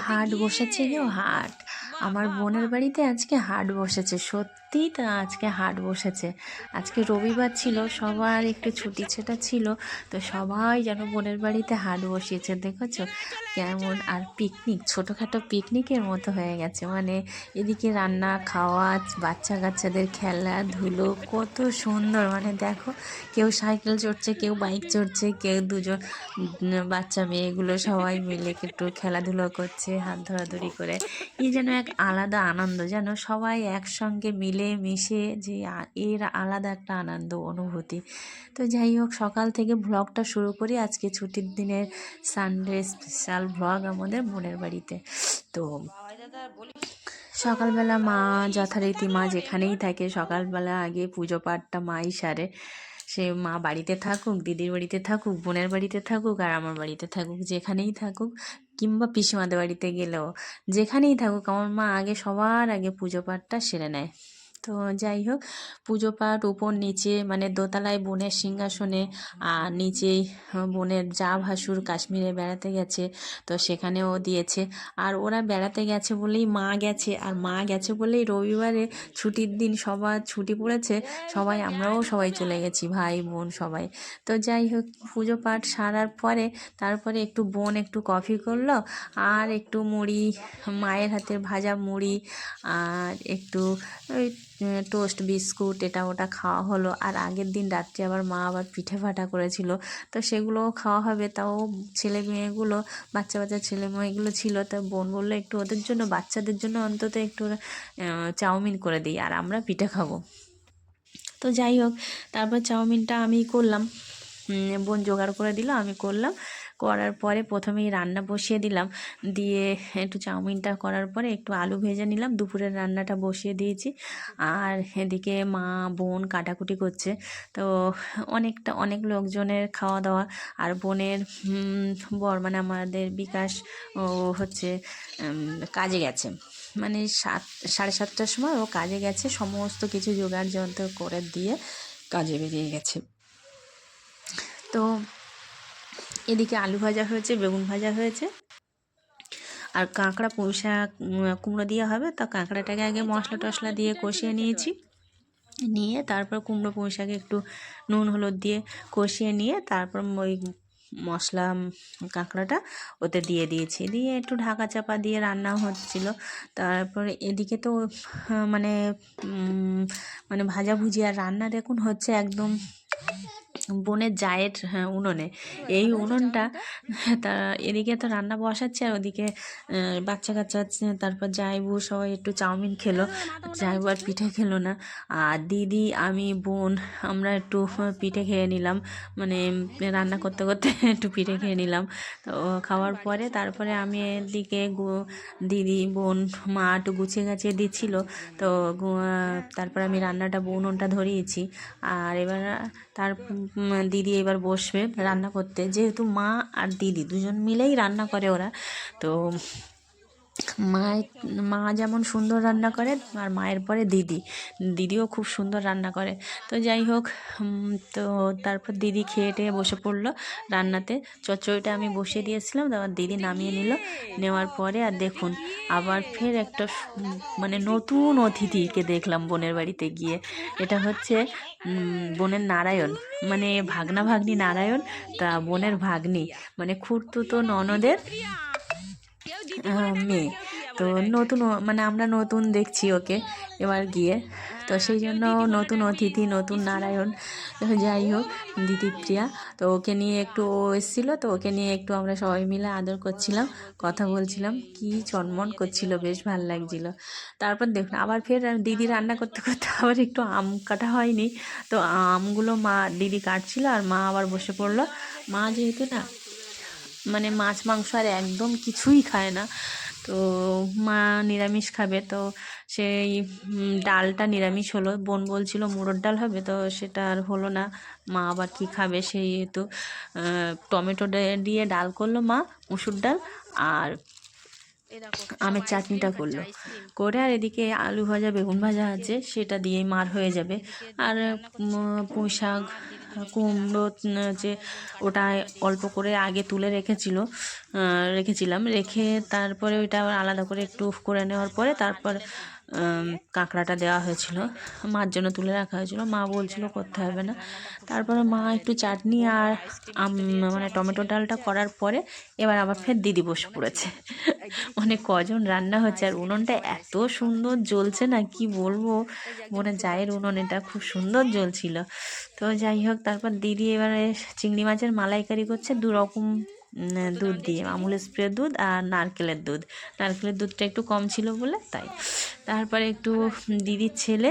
হাট বসেছে গো হাট। আমার বোনের বাড়িতে আজকে হাট বসেছে, সত্যিই তো আজকে হাট বসেছে। আজকে রবিবার ছিল, সবার একটু ছুটি ছেটা ছিল, তো সবাই যেন বোনের বাড়িতে হাট বসিয়েছে, দেখেছো কেমন। আর পিকনিক, ছোটোখাটো পিকনিকের মতো হয়ে গেছে, মানে এদিকে রান্না খাওয়া, বাচ্চা কাচ্চাদের খেলাধুলো কত সুন্দর, মানে দেখো কেউ সাইকেল চড়ছে, কেউ বাইক চড়ছে, কেউ দুজন বাচ্চা মেয়েগুলো সবাই মিলে একটু খেলাধুলো করছে হাত ধরাধরি করে। এই যেন এক আলাদা আনন্দ, যেন সবাই একসঙ্গে মিলে মিশে যে এর আলাদা একটা আনন্দ অনুভূতি। তো যাই হোক, সকাল থেকে ভ্লগটা শুরু করি, আজকে ছুটির দিনের সানডে স্পেশাল ভ্লগ আমাদের বোনের বাড়িতে। তো সকালবেলা মা যথারীতি মা যেখানেই থাকে সকালবেলা আগে পুজো পাঠটা মাই সারে। সে মা বাড়িতে থাকুক, দিদির বাড়িতে থাকুক, বোনের বাড়িতে থাকুক, আর আমার বাড়িতে থাকুক, যেখানেই থাকুক, কিংবা পিসিমাদের বাড়িতে গেলেও যেখানেই থাকুক, আমার মা আগে সবার আগে পুজো পাঠটা সেরে নেয়। তো যাই হোক, পুজো পাঠ উপর নিচে, মানে দোতলায় বোনের সিংহাসনে, আর নিচেই বোনের যা ভাসুর কাশ্মীরে বেড়াতে গেছে, তো সেখানেও দিয়েছে। আর ওরা বেড়াতে গেছে বলেই মা গেছে, আর মা গেছে বলেই রবিবারে ছুটির দিন সবার ছুটি পড়েছে, সবাই আমরাও সবাই চলে গেছি, ভাই বোন সবাই। তো যাই হোক, পুজো পাঠ সারার পরে তারপরে একটু বোন একটু কফি করলো, আর একটু মুড়ি, মায়ের হাতের ভাজা মুড়ি, আর একটু ওই টোস্ট বিস্কুট এটা ওটা খাওয়া হলো। আর আগের দিন রাত্রে আবার মা আবার পিঠে ফাটা করেছিল, তো সেগুলোও খাওয়া হবে। তাও ছেলে মেয়েগুলো, বাচ্চা বাচ্চা ছেলে মেয়েগুলো ছিল, তা বোন বললো একটু ওদের জন্য, বাচ্চাদের জন্য অন্তত একটু চাউমিন করে দিই, আর আমরা পিঠে খাবো। তো যাই হোক, তারপর চাউমিনটা আমি করলাম, বোন জোগাড় করে দিল, আমি করলাম। করার পরে প্রথমেই রান্না বসিয়ে দিলাম, দিয়ে একটু চাউমিনটা করার পরে একটু আলু ভেজে নিলাম, দুপুরের রান্নাটা বসিয়ে দিয়েছি। আর এদিকে মা বোন কাটাকুটি করছে। তো অনেক লোকজনের খাওয়া দাওয়া। আর বোনের বর, মানে আমাদের বিকাশ, ও হচ্ছে কাজে গেছে, মানে 7, 7:30টার সময় ও কাজে গেছে, সমস্ত কিছু জোগাড় যন্ত্র করে দিয়ে কাজে বেরিয়ে গেছে। তো এদিকে আলু ভাজা হয়েছে, বেগুন ভাজা হয়েছে, আর কাঁকড়া পুঁই শাক কুমড়ো দিয়ে হবে, তো কাঁকড়াটাকে আগে মশলা টশলা দিয়ে কষিয়ে নিয়েছি, নিয়ে তারপর কুমড়ো পুঁই শাকে একটু নুন হলুদ দিয়ে কষিয়ে নিয়ে তারপর ওই মশলা কাঁকড়াটা ওতে দিয়ে দিয়েছি, দিয়ে একটু ঢাকা চাপা দিয়ে রান্না হচ্ছিল। তারপরে এদিকে তো মানে মানে ভাজাভুজি আর রান্না দেখুন হচ্ছে একদম বোনের জায়ের উনুনে। এই উনুনটা, তা এদিকে তো রান্না বসাচ্ছে, আর ওদিকে বাচ্চা কাচ্চা, তারপর জাইবু সবাই একটু চাউমিন খেলো, জাইবু আর পিঠে খেলো না। আর দিদি, আমি, বোন আমরা একটু পিঠে খেয়ে নিলাম, মানে রান্না করতে করতে একটু পিঠে খেয়ে নিলাম। তো খাওয়ার পরে তারপরে আমি এদিকে দিদি, বোন, মা একটু গুছিয়ে গাছিয়ে দিচ্ছিল। তো তারপর আমি রান্নাটা উনুনটা ধরিয়েছি। আর এবার তার দিদি এবার বসবে রান্না করতে, যেহেতু মা আর দিদি দুজন মিলেই রান্না করে ওরা। তো মা মা যেমন সুন্দর রান্না করে, আর মায়ের পরে দিদিও খুব সুন্দর রান্না করে। তো যাই হোক, তো তারপর দিদি খেয়ে টেয়ে বসে পড়লো রান্নাতে। চচ্চড়িটা আমি বসিয়ে দিয়েছিলাম, তারপর দিদি নামিয়ে নিল, নেওয়ার পরে আর দেখুন আবার ফের একটা মানে নতুন অতিথিকে দেখলাম বোনের বাড়িতে গিয়ে। এটা হচ্ছে বোনের নারায়ণ, মানে ভাগনা ভাগ্নি নারায়ণ, তা বোনের ভাগ্নি, মানে খুড়তুতো ননদের মেয়ে। তো নতুন মানে আমরা নতুন দেখছি ওকে এবার গিয়ে, তো সেই জন্য নতুন অতিথি, নতুন নারায়ণ। তো যাই হোক, দিদিপ্রিয়া, তো ওকে নিয়ে একটু ও এসেছিলো, তো ওকে নিয়ে একটু আমরা সবাই মিলে আদর করছিলাম, কথা বলছিলাম, কি চনমন করছিল, বেশ ভালো লাগছিল। তারপর দেখুন আবার ফের দিদি রান্না করতে করতে আবার একটু আম কাটা হয়নি, তো আমগুলো দিদি কাটছিল, আর মা আবার বসে পড়লো। মা যেহেতু না, মানে মাছ মাংস আর একদম কিছুই খায় না, তো মা নিরামিষ খাবে, তো সেই ডালটা নিরামিষ হলো। বোন বলছিল মুড়োর ডাল হবে, তো সেটা আর হলো না। মা আবার কি খাবে, সেই তো টমেটো দিয়ে ডাল করলো মা, মুসুর ডাল। আর আমের চাটনিটা করলো করে, আর এদিকে আলু ভাজা বেগুন ভাজা আছে, সেটা দিয়েই মার হয়ে যাবে। আর পুঁই শাক কুমড়ো যে ওটা অল্প করে আগে তুলে রেখেছিলাম, রেখে তারপরে ওইটা আবার আলাদা করে একটু করে নেওয়ার পরে তারপর কাঁকড়াটা দেওয়া হয়েছিল, মার জন্য তুলে রাখা হয়েছিল। মা বলছিল করতে হবে না। তারপরে মা একটু চাটনি আর মানে টমেটো ডালটা করার পরে এবার আবার ফের দিদি বসে পড়েছে। মানে কজন রান্না হচ্ছে, আর উনুনটা এত সুন্দর জ্বলছে না, কি বলবো, মনে জায়ের উনুন, এটা খুব সুন্দর জ্বলছিল। তো যাই হোক, তারপর দিদি এবারে চিংড়ি মাছের মালাইকারি করছে 2 রকম দুধ দিয়ে, আমুল স্প্রে দুধ আর নারকেলের দুধটা একটু কম ছিল বলে তাই। তারপরে একটু দিদির ছেলে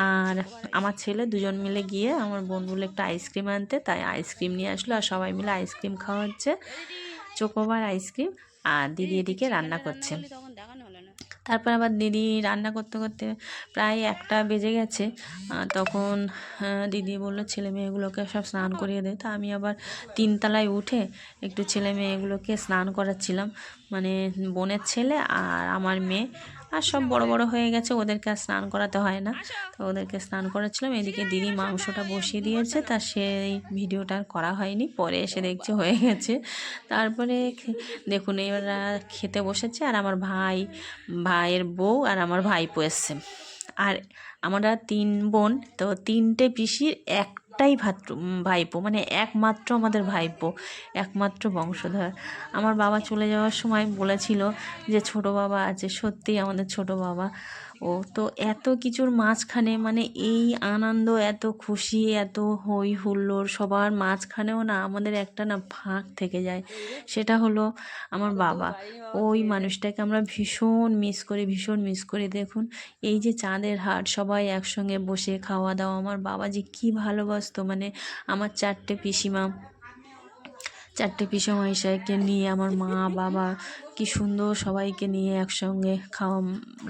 আর আমার ছেলে দুজন মিলে গিয়ে আমার বোন বলে একটু আইসক্রিম আনতে, তাই আইসক্রিম নিয়ে আসলো, আর সবাই মিলে আইসক্রিম খাওয়া হচ্ছে, চোকোবার আইসক্রিম। আর দিদি এদিকে রান্না করছে। তারপর আবার দিদি রান্না করতে করতে প্রায় 1টা বেজে গেছে। তখন দিদি বললো ছেলে মেয়েগুলোকে সব স্নান করিয়ে দে। তা আমি আবার 3 তলায় উঠে একটু ছেলে মেয়েগুলোকে স্নান করাচ্ছিলাম, মানে বোনের ছেলে আর আমার মেয়ে, আর সব বড় বড় হয়ে গেছে, ওদেরকে আর স্নান করাতে হয় না, তো ওদেরকে স্নান করাচ্ছিলাম। এদিকে দিদি মাংসটা বসিয়ে দিয়েছে, তা সেই ভিডিওটা আর করা হয়নি, পরে এসে দেখছে হয়ে গেছে। তারপরে দেখুন এরা খেতে বসেছে, আর আমার ভাইয়ের বউ আর আমার ভাইপো এসছে। আর আমরা 3 বোন, তো 3টে পিসির একটাই ভাইপো, মানে একমাত্র আমাদের ভাইপো, একমাত্র বংশধর। আমার বাবা চলে যাওয়ার সময় বলেছিল যে ছোট বাবা আছে, সত্যিই আমাদের ছোট বাবা। ও তো এত কিছুর মাঝখানে, মানে এই আনন্দ, এত খুশি, এত হই হুল্লোড় সবার মাঝখানেও না আমাদের একটা না ফাঁক থেকে যায়, সেটা হলো আমার বাবা। ওই মানুষটাকে আমরা ভীষণ মিস করি। দেখুন এই যে চাঁদের হাট, সবাই একসঙ্গে বসে খাওয়া দাওয়া, আমার বাবা যে কী ভালোবাসতো, মানে আমার 4টে পিসমশাইকে নিয়ে আমার মা বাবা কি সুন্দর সবাইকে নিয়ে একসঙ্গে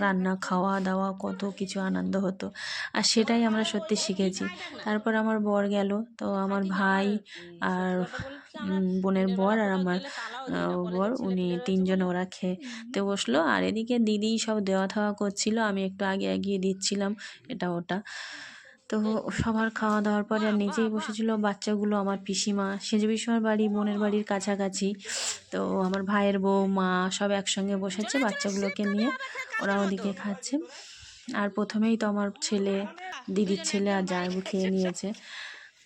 রান্না খাওয়া দাওয়া, কত কিছু আনন্দ হতো, আর সেটাই আমরা সত্যি শিখেছি। তারপর আমার বর গেল, তো আমার ভাই আর বোনের বর আর আমার বর, উনি 3 জন ওরা খেতে বসলো, আর এদিকে দিদি সব দেওয়া থাওয়া করছিল, আমি একটু আগে এগিয়ে দিচ্ছিলাম এটা ওটা। তো সবার খাওয়া দাওয়ার পরে আর নিচেই বসেছিল বাচ্চাগুলো, আমার পিসিমা, সেজু পিসিমার বাড়ি বোনের বাড়ির কাছাকাছি, তো আমার ভাইয়ের বউ মা সব একসঙ্গে বসেছে বাচ্চাগুলোকে নিয়ে, ওরা ওদিকে খাচ্ছে। আর প্রথমেই তো আমার দিদির ছেলে আর জামাইবু খেয়ে নিয়েছে।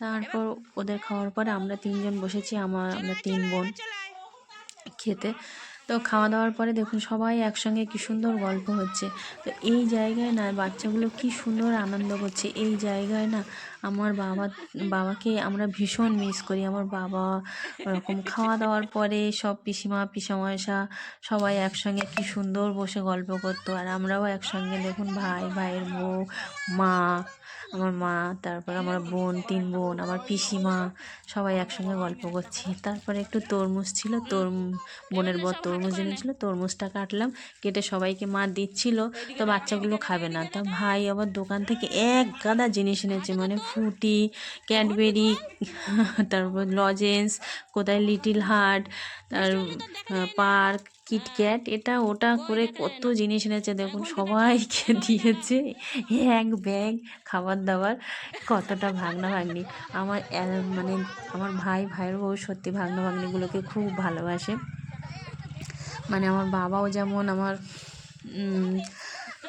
তারপর ওদের খাওয়ার পরে আমরা 3 জন বসেছি, আমরা 3 বোন খেতে। তো খাওয়া দাওয়ার পরে দেখুন সবাই একসঙ্গে কী সুন্দর গল্প হচ্ছে। তো এই জায়গায় না বাচ্চাগুলো কী সুন্দর আনন্দ করছে, এই জায়গায় না আমার বাবাকে আমরা ভীষণ মিস করি। আমার বাবা ওরকম খাওয়া দাওয়ার পরে সব পিসিমা পিসামশা সবাই একসঙ্গে কী সুন্দর বসে গল্প করতো, আর আমরাও একসঙ্গে দেখুন ভাইয়ের বউ মা, আমার মা, তারপর আমার বোন, 3 বোন, আমার পিসিমা, সবাই একসঙ্গে গল্প করছি। তারপরে একটু তরমুজ ছিল, বোনের বর তরমুজ এনেছিল, তরমুজটা কাটলাম, কেটে সবাইকে মা দিচ্ছিল, তো বাচ্চাগুলো খাবে না, তা ভাই আবার দোকান থেকে এক গাদা জিনিস এনেছে, মানে ফ্রুটি, ক্যাডবেরি, তারপর লজেন্স, কোথায় লিটিল হার্ট, আর পার্ক, কিটক্যাট, এটা ওটা করে কত জিনিস এনেছে। দেখুন সবাইকে দিয়েছে এক ব্যাগ খাবার দাবার, কতটা ভাগনা ভাগ্নি। মানে আমার ভাইয়ের বউ সত্যি ভাগনা ভাগ্নিগুলোকে খুব ভালোবাসে, মানে আমার বাবাও যেমন আমার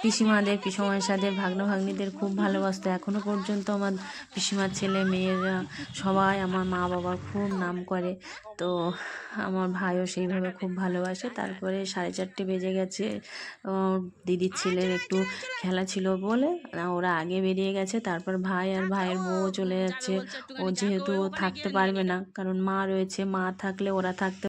পিসমশাইদের ভাগনা ভাগ্নিদের খুব ভালোবাসতো। এখনও পর্যন্ত আমার পিসিমার ছেলে মেয়েরা সবাই আমার মা বাবার খুব নাম করে, তো আমার ভাইও সেইভাবে খুব ভালোবাসে। তারপরে 4:30 বেজে গেছে, দিদির ছেলের একটু খেলা ছিল বলে ওরা আগে বেরিয়ে গেছে। তারপর ভাই আর ভাইয়ের বউ চলে যাচ্ছে, ও যেহেতু ও থাকতে পারবে না, কারণ মা রয়েছে, মা থাকলে ওরা থাকতে